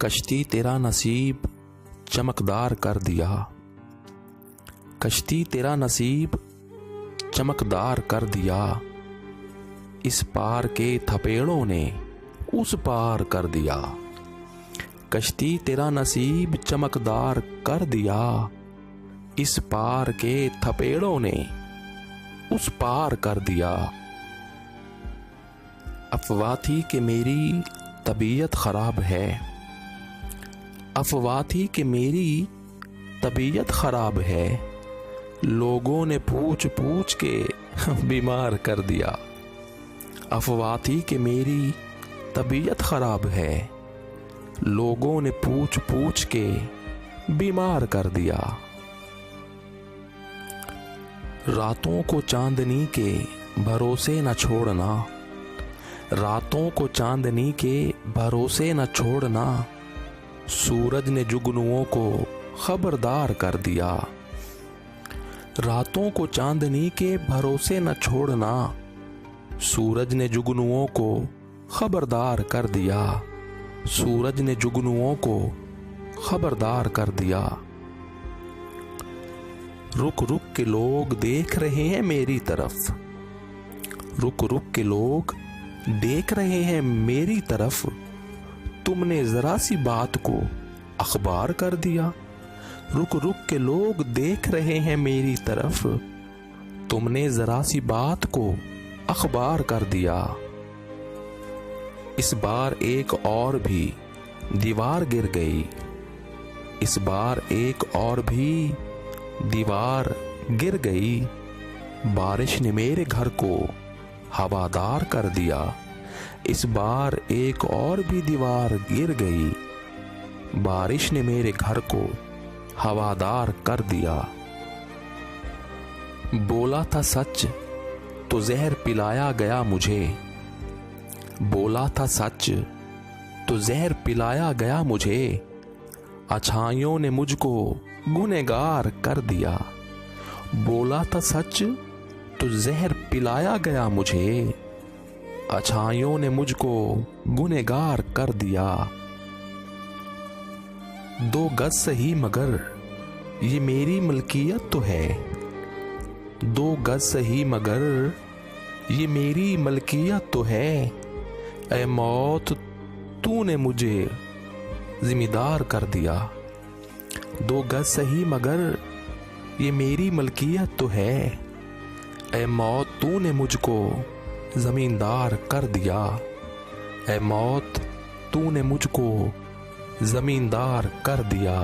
कश्ती तेरा नसीब चमकदार कर दिया। कश्ती तेरा नसीब चमकदार कर दिया। इस पार के थपेड़ों ने उस पार कर दिया। कश्ती तेरा नसीब चमकदार कर दिया। इस पार के थपेड़ों ने उस पार कर दिया। अफवाह थी कि मेरी तबीयत खराब है। अफवाह थी कि मेरी तबीयत खराब है। लोगों ने पूछ पूछ के बीमार कर दिया। अफवाह थी कि मेरी तबीयत खराब है। लोगों ने पूछ पूछ के बीमार कर दिया। रातों को चांदनी के भरोसे न छोड़ना। रातों को चांदनी के भरोसे न छोड़ना। सूरज ने जुगनुओं को खबरदार कर दिया। रातों को चांदनी के भरोसे न छोड़ना। सूरज ने जुगनुओं को खबरदार कर दिया। सूरज ने जुगनुओं को खबरदार कर दिया। रुक रुक के लोग देख रहे हैं मेरी तरफ। रुक रुक के लोग देख रहे हैं मेरी तरफ। तुमने जरा सी बात को अखबार कर दिया। रुक रुक के लोग देख रहे हैं मेरी तरफ। तुमने जरा सी बात को अखबार कर दिया। इस बार एक और भी दीवार गिर गई। इस बार एक और भी दीवार गिर गई। बारिश ने मेरे घर को हवादार कर दिया। इस बार एक और भी दीवार गिर गई। बारिश ने मेरे घर को हवादार कर दिया। बोला था सच तो जहर पिलाया गया मुझे। बोला था सच तो जहर पिलाया गया मुझे। अच्छाइयों ने मुझको गुनहगार कर दिया। बोला था सच तो जहर पिलाया गया मुझे। अच्छाइयों ने मुझको गुनहगार कर दिया। 2 गज सही मगर ये मेरी मलकियत तो है। 2 गज सही मगर ये मेरी मलकियत तो है। ऐ मौत तूने मुझे जिम्मेदार कर दिया। 2 गज सही मगर ये मेरी मलकियत तो है। ऐ मौत तूने मुझको जमींदार कर दिया। ऐ मौत तूने मुझको जमींदार कर दिया।